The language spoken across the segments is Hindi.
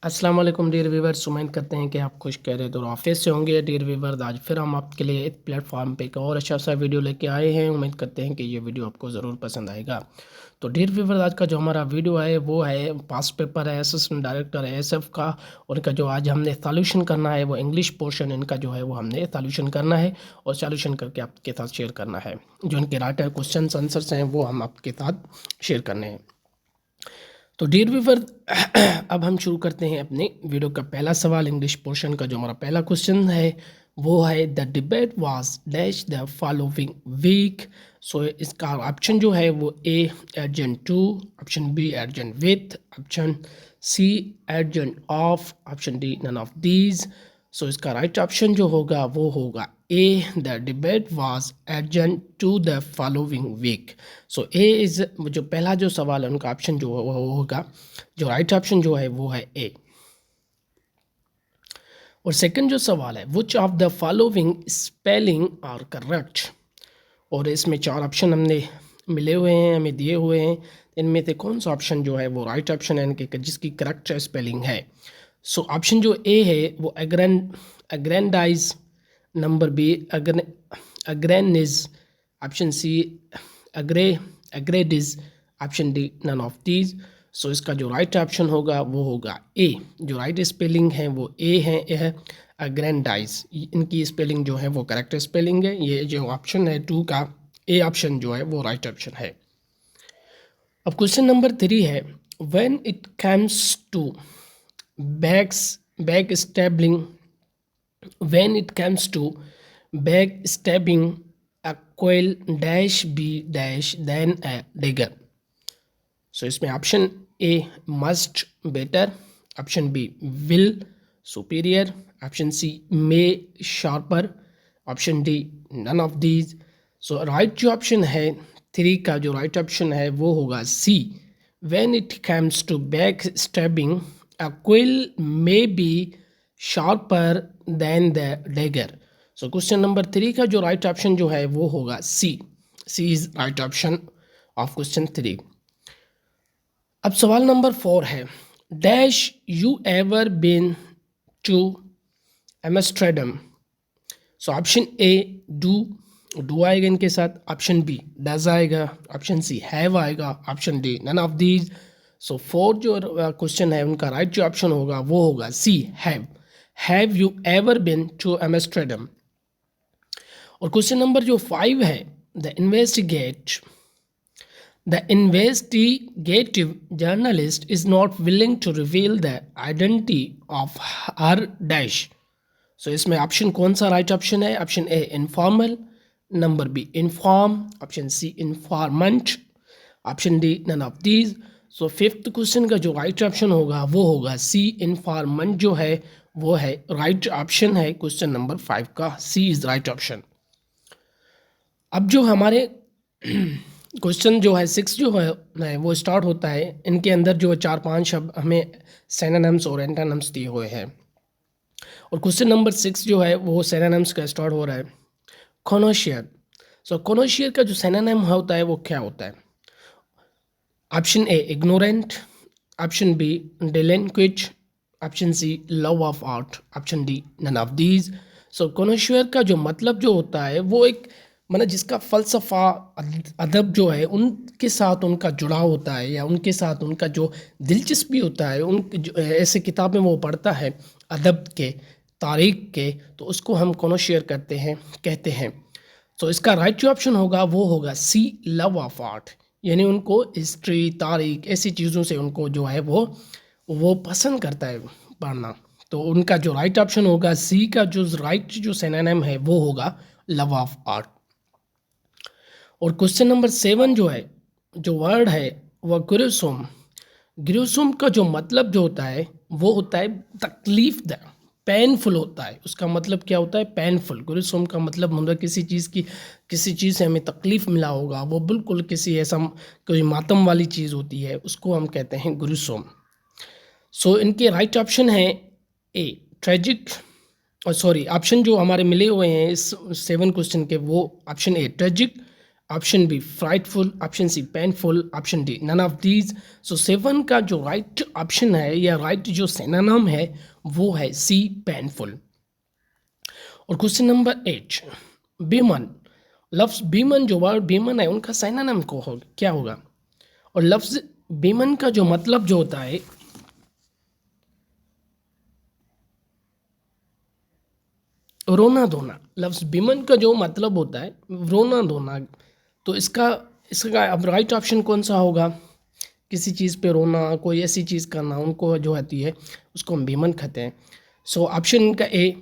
अस्सलाम वालेकुम डियर व्यूवर्स, उम्मीद करते हैं कि आप खुश खैरियत और ऑफिस से होंगे। डियर व्यूवर्स, आज फिर हम आपके लिए एक प्लेटफॉर्म पे एक और अच्छा सा वीडियो लेके आए हैं। उम्मीद करते हैं कि ये वीडियो आपको ज़रूर पसंद आएगा। तो डियर व्यूवर्स, आज का जो हमारा वीडियो है वो है पास्ट पेपर है असिस्टेंट डायरेक्टर एएसएफ का। उनका जो आज हमने सॉल्यूशन करना है वो इंग्लिश पोर्शन इनका जो है वो हमने सॉल्यूशन करना है और सॉल्यूशन करके आपके साथ शेयर करना है। जो इनके राइटर क्वेश्चन आंसर्स हैं वो हम आपके साथ शेयर करने हैं। तो डियर व्यूवर, अब हम शुरू करते हैं अपने वीडियो का पहला सवाल। इंग्लिश पोर्शन का जो हमारा पहला क्वेश्चन है वो है the debate was dash the following week. So इसका ऑप्शन जो है वो a adjacent to, option B adjacent with, option C adjacent of, option D none of these. So इसका राइट ऑप्शन जो होगा वो होगा a the debate was adjacent to the following week. So a is जो पहला जो सवाल है उनका ऑप्शन जो वो होगा, जो राइट ऑप्शन जो है वो है ए। और सेकंड जो सवाल है which of the following spelling are correct. और इसमें चार ऑप्शन हमने मिले हुए हैं, हमें दिए हुए हैं। इनमें से कौन सा ऑप्शन जो है वो राइट ऑप्शन है इनके जिसकी करेक्ट स्पेलिंग है। सो ऑप्शन जो ए है वो aggrandise, number B agrenise, option C agredise, option D none of these. So इसका जो राइट ऑप्शन होगा वो होगा ए। जो राइट स्पेलिंग है वो ए है, यह अग्रेंडाइज, इनकी स्पेलिंग जो है वो करेक्ट स्पेलिंग है। ये जो ऑप्शन है टू का ए ऑप्शन जो है वो राइट ऑप्शन है। अब क्वेश्चन नंबर 3 है when it comes to back stabbing, when it comes to backstabbing, a coil dash b dash then a dagger। So इसमें option A must better, option B will superior, option C may sharper, option D none of these. So right जो ऑप्शन है 3 का जो राइट ऑप्शन है वो होगा C. When it comes to back stabbing a quill may be sharper than the dagger। So question number 3 का जो राइट ऑप्शन जो है वो होगा C. C is right option of question 3। अब सवाल नंबर 4 है dash you ever been to Amsterdam. So option A do आएगा इनके साथ, ऑप्शन बी डज आएगा, ऑप्शन सी हैव आएगा, option D none of these. So 4 जो क्वेश्चन है उनका राइट जो ऑप्शन होगा वो होगा C have you ever been to Amsterdam. और क्वेश्चन नंबर जो 5 है the investigative journalist is not willing to reveal the identity of her dash। So इसमें ऑप्शन कौन सा राइट ऑप्शन है? Option A informal, number B inform, option C informant, option D none of these. So 5th question का जो राइट ऑप्शन होगा वो होगा सी इन्फॉर्मेंट जो है वो है राइट ऑप्शन है क्वेश्चन नंबर 5 का, सी इज राइट ऑप्शन। अब जो हमारे क्वेश्चन जो है 6 जो है वो स्टार्ट होता है, इनके अंदर जो 4-5 शब्द हमें सिनोनिम्स और एंटोनिम्स दिए हुए हैं। और क्वेश्चन नंबर 6 जो है वो सिनोनिम्स का स्टार्ट हो रहा है कॉनोशियर। सो कॉनोशियर का जो सिनोनिम होता है वो क्या होता है? Option A ignorant, option B delinquent, option C love of art, option D none of these. So connoisseur का जो मतलब जो होता है वो एक मतलब जिसका फ़लसफ़ा अदब जो है उनके साथ उनका जुड़ाव होता है या उनके साथ उनका जो दिलचस्पी होता है, उन ऐसे किताबें वो पढ़ता है अदब के, तारीख़ के, तो उसको हम कॉनोशियर कहते हैं। तो इसका राइट जो ऑप्शन होगा वो होगा सी लव ऑफ आर्ट, यानी उनको हिस्ट्री, तारीख़, ऐसी चीज़ों से उनको जो है वो पसंद करता है पढ़ना। तो उनका जो राइट ऑप्शन होगा सी का जो राइट जो सिनोनिम है वो होगा लव ऑफ आर्ट। और क्वेश्चन नंबर 7 जो है जो वर्ड है वह ग्रूसम। ग्रूसम का जो मतलब जो होता है वो होता है तकलीफ दह, पेनफुल होता है। उसका मतलब क्या होता है? पेनफुल। ग्रूसम का मतलब किसी चीज़ से हमें तकलीफ़ मिला होगा, वो बिल्कुल किसी ऐसा कोई मातम वाली चीज़ होती है, उसको हम कहते हैं ग्रूसम। सो इनके राइट ऑप्शन है ए ट्रेजिक, और सॉरी ऑप्शन जो हमारे मिले हुए हैं इस 7 क्वेश्चन के वो option A tragic, option B frightful, option C painful, option D none of these. So 7 का जो राइट ऑप्शन है या राइट जो सिनोनिम है वो है सी पेनफुल। और क्वेश्चन नंबर 8, बेमन, लफ्ज बेमन जो वर्ड बेमन है उनका सिनोनिम को हो क्या होगा। और लफ्ज बेमन का जो मतलब जो होता है रोना धोना, लफ्ज बेमन का जो मतलब होता है रोना धोना, तो इसका इसका अब राइट ऑप्शन कौन सा होगा। किसी चीज़ पे रोना, कोई ऐसी चीज़ करना, उनको जो होती है उसको हम बेमन कहते हैं। सो ऑप्शन का A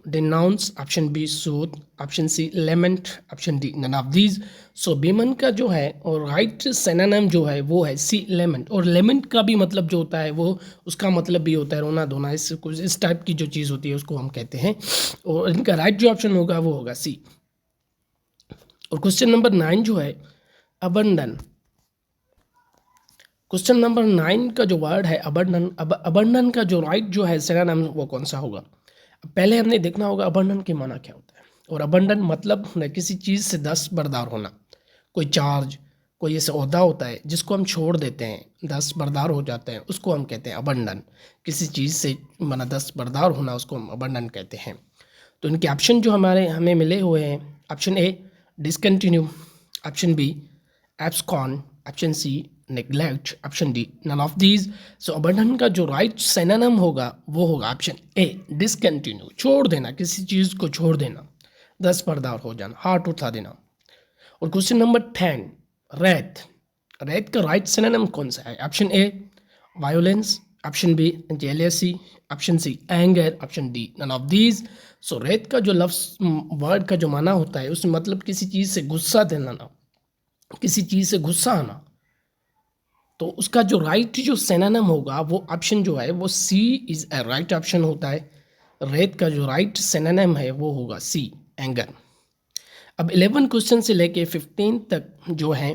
denounce, option B soothe, option C lament, option D none of these. So bemoan का जो है और राइट सिनोनिम जो है वो है सी लेमेंट। और लेमेंट का भी मतलब जो होता है वो उसका मतलब भी होता है रोना धोना, इस कुछ इस टाइप की जो चीज़ होती है उसको हम कहते हैं। और इनका राइट जो ऑप्शन होगा वो होगा सी। और क्वेश्चन नंबर 9 जो है अबंडन, क्वेश्चन नंबर 9 का जो वर्ड है अबंडन, अबंडन का जो राइट जो है सिनोनिम वो कौन सा होगा। पहले हमने देखना होगा अबंडन के माना क्या होता है। और अबंडन मतलब है किसी चीज़ से दस्तबरदार होना, कोई चार्ज, कोई ऐसा ओहदा होता है जिसको हम छोड़ देते हैं, दस्तबरदार हो जाते हैं, उसको हम कहते हैं अबंडन। किसी चीज़ से माना दस्तबरदार होना उसको हम अबंडन कहते हैं। तो इनके ऑप्शन जो हमें मिले हुए हैं, option A discontinue, option B abscond, option C neglect, option D none of these. So abandon का जो राइट सिनोनिम होगा वो होगा ऑप्शन ए डिसकंटिन्यू, छोड़ देना, किसी चीज़ को छोड़ देना, दस्तबरदार हो जाना, हाथ उठा देना। और क्वेश्चन नंबर 10 रैथ, रैथ का राइट सिनोनिम कौन सा है। Option A violence, option B jealousy, option C anger, option D none of these. So wrath का जो लफ्ज वर्ड का जो माना होता है उसमें मतलब किसी चीज़ से गुस्सा दिलाना, किसी चीज़ से गुस्सा आना। तो उसका जो राइट जो सिनोनिम होगा वो ऑप्शन जो है वो सी इज ए राइट ऑप्शन होता है। रैथ का जो राइट सिनोनिम है वो होगा सी एंगर। अब 11 क्वेश्चन से लेके 15 तक जो हैं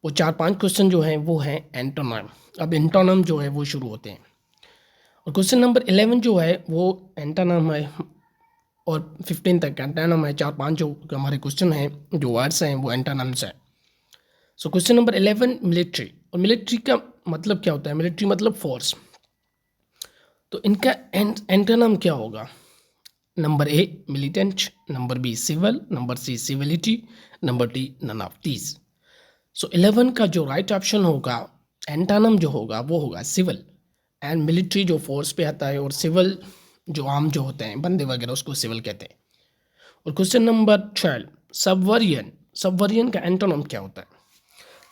वो 4-5 क्वेश्चन जो हैं वो हैं एंटोनिम। अब एंटोनिम जो है वो शुरू होते हैं। और क्वेश्चन नंबर 11 जो है वो एंटोनिम है और 15 तक एंटोनिम है। 4-5 जो हमारे क्वेश्चन हैं जो वर्ड्स हैं वो एंटोनिम्स हैं। सो क्वेश्चन नंबर 11 मिलिट्री, और मिलिट्री का मतलब क्या होता है। मिलिट्री मतलब फोर्स, तो इनका एंटोनिम क्या होगा। Number A militant, number B civil, number C civility, number D none of these. So 11 का जो राइट ऑप्शन होगा एंटोनिम जो होगा वो होगा सिविल। एंड मिलिट्री जो फोर्स पे आता है और सिविल जो आम जो होते हैं बंदे वगैरह उसको सिविल कहते हैं। और क्वेश्चन नंबर 12 सबवर्जन, सबवर्जन का एंटोनिम क्या होता है।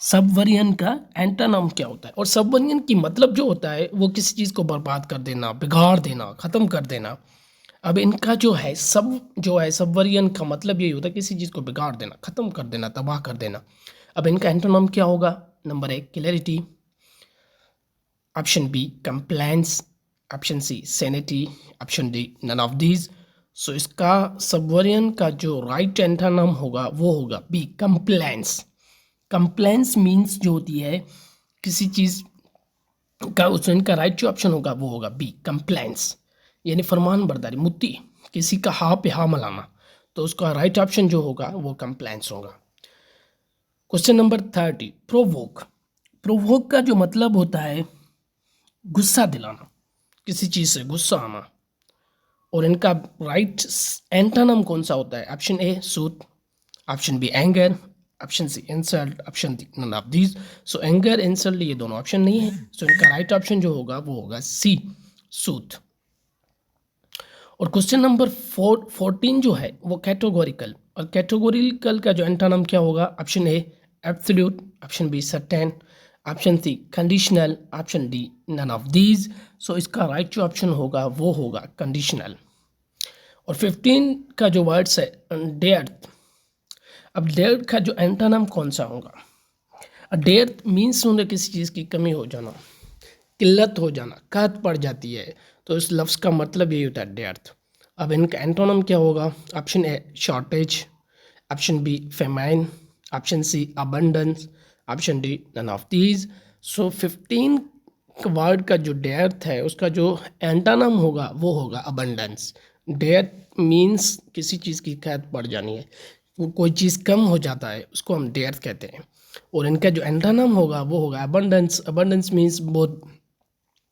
सबवर्जन का एंटोनिम क्या होता है। और सबवर्जन की मतलब जो होता है वो किसी चीज़ को बर्बाद कर देना, बिगाड़ देना, ख़त्म कर देना। अब इनका जो है सबवर्जन का मतलब यही होता है किसी चीज़ को बिगाड़ देना, ख़त्म कर देना, तबाह कर देना। अब इनका एंटोनिम क्या होगा। Number A clarity, option B compliance, option C sanity, option D none of these. So इसका सबवर्जन का जो राइट एंटोनिम होगा वो होगा बी कंप्लायंस। कंप्लायंस मीन्स जो होती है किसी चीज़ का, उस इनका राइट जो ऑप्शन होगा वो होगा बी कंप्लायंस, यानी फरमान बरदारी, मुत्ती, किसी का हाँ पे हाँ मिलाना। तो उसका राइट ऑप्शन जो होगा वो कंप्लायंस होगा। क्वेश्चन नंबर 30 प्रोवोक, प्रोवोक का जो मतलब होता है गुस्सा दिलाना, किसी चीज़ से गुस्सा आना। और इनका राइट एंटोनिम कौन सा होता है। Option A sued, option B anger, option C insult, option D none of these. So anger insult ये दोनों ऑप्शन नहीं है। सो इनका राइट ऑप्शन जो होगा वो होगा सी सूद। और क्वेश्चन नंबर 14 जो है वो कैटेगोरिकल, और कैटेगोरिकल का जो एंटोनिम क्या होगा। Option A absolute, option B certain, option C conditional, option D none of these. So इसका राइट जो ऑप्शन होगा वो होगा कंडीशनल। और 15 का जो वर्ड्स है डेयर्थ, अब डेयर्थ का जो एंटोनिम कौन सा होगा। डेयर्थ मीन्स होने किसी चीज़ की कमी हो जाना, किल्लत हो जाना, कहत पड़ जाती है, तो इस लफ्ज़ का मतलब यही होता है डेयर्थ। अब इनका एंटोनिम क्या होगा। Option A shortage, option B famine, option C abundance, option D none of these. So 15 word का जो डेयर्थ है उसका जो एंटोनिम होगा वो होगा अबंडेंस। डेयर्थ मीन्स किसी चीज़ की कहत पड़ जानी है, वो कोई चीज़ कम हो जाता है उसको हम डेयर्थ कहते हैं। और इनका जो एंटोनिम होगा वो होगा अबंडेंस। अबंडेंस मीन्स बहुत,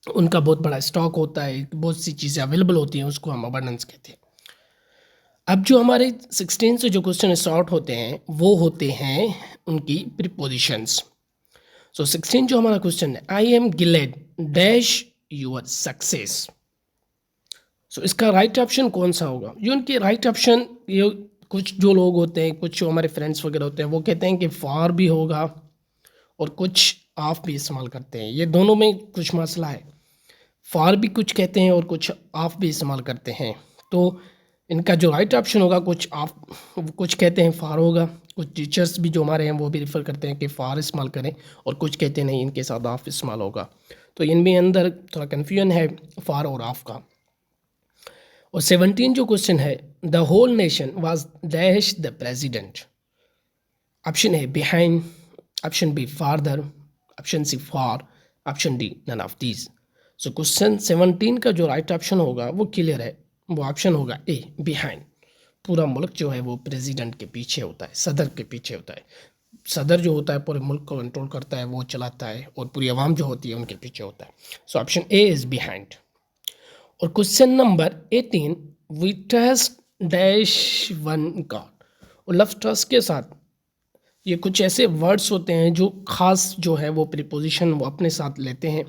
उनका बहुत बड़ा स्टॉक होता है, बहुत सी चीज़ें अवेलेबल होती हैं, उसको हम अबंडेंस कहते हैं। अब जो हमारे 16 से जो क्वेश्चन सॉर्ट होते हैं वो होते हैं उनकी प्रीपोजिशंस। सो 16 जो हमारा क्वेश्चन है, I am glad dash your success. So इसका राइट ऑप्शन कौन सा होगा? ये उनके राइट ऑप्शन, ये कुछ जो लोग होते हैं, कुछ जो हमारे फ्रेंड्स वगैरह होते हैं, वो कहते हैं कि फॉर भी होगा और कुछ ऑफ भी इस्तेमाल करते हैं। ये दोनों में कुछ मसला है, फॉर भी कुछ कहते हैं और कुछ ऑफ भी इस्तेमाल करते हैं। तो इनका जो राइट ऑप्शन होगा, कुछ ऑफ, कुछ कहते हैं फॉर होगा। कुछ टीचर्स भी जो हमारे हैं वो भी रिफ़र करते हैं कि फॉर इस्तेमाल करें, और कुछ कहते हैं नहीं, इनके साथ ऑफ इस्तेमाल होगा। तो इनमें अंदर थोड़ा कन्फ्यूजन है फॉर और ऑफ का। और 17 जो क्वेश्चन है, the whole nation was dash the president. Option A behind, option B farther, option C for, option D none of these. So question 17 का जो राइट ऑप्शन होगा वो क्लियर है, वो ऑप्शन होगा ए बिहाइंड। पूरा मुल्क जो है वो प्रेसिडेंट के पीछे होता है, सदर के पीछे होता है। सदर जो होता है पूरे मुल्क को कंट्रोल करता है, वो चलाता है, और पूरी आवाम जो होती है उनके पीछे होता है। So option A is behind. और question number 18, we trust dash one God. और लव ट्रस्ट के साथ ये कुछ ऐसे वर्ड्स होते हैं जो खास जो है वो प्रीपोजिशन वो अपने साथ लेते हैं।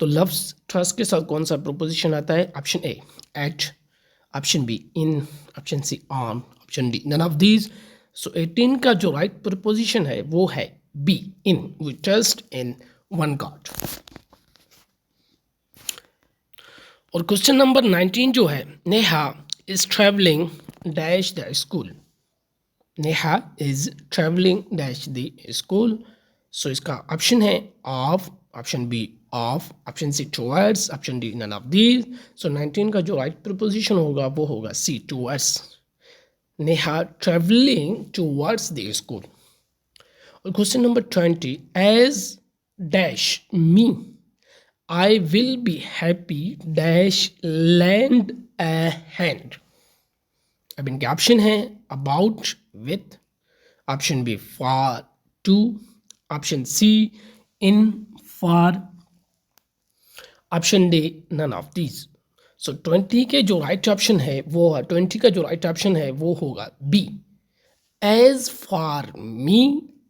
तो लव ट्रस्ट के साथ कौन सा प्रीपोजिशन आता है? Option A at, option B in, option C on, option D none of these. So 18 का जो राइट प्रीपोजिशन है वो है B in, we trust in one God. और क्वेश्चन नंबर 19 जो है, Neha is travelling dash the school. Neha is travelling dash the school. So इसका ऑप्शन है of, option B of, option C towards, option D none of these. So 19 का जो राइट प्रीपोजिशन होगा वो होगा C towards. Neha travelling towards the school. और question number 20, as dash me I will be happy dash lend a hand। अब इनके ऑप्शन है about with, option B for to, option C in for, option D none of these। So 20 के जो राइट ऑप्शन है वो, 20 का जो राइट ऑप्शन है वो होगा B, as for me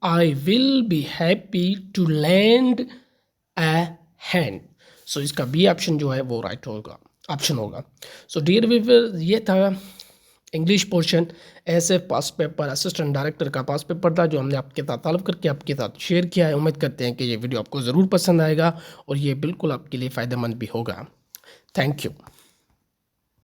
I will be happy to lend a hand. So इसका बी ऑप्शन जो है वो राइट होगा, ऑप्शन होगा। सो डियर व्यूअर्स, ये था इंग्लिश पोर्शन एसएफ पास पेपर, असिस्टेंट डायरेक्टर का पास पेपर था, जो हमने आपके साथ तलब करके आपके साथ शेयर किया है। उम्मीद करते हैं कि ये वीडियो आपको ज़रूर पसंद आएगा और ये बिल्कुल आपके लिए फ़ायदेमंद भी होगा। Thank you.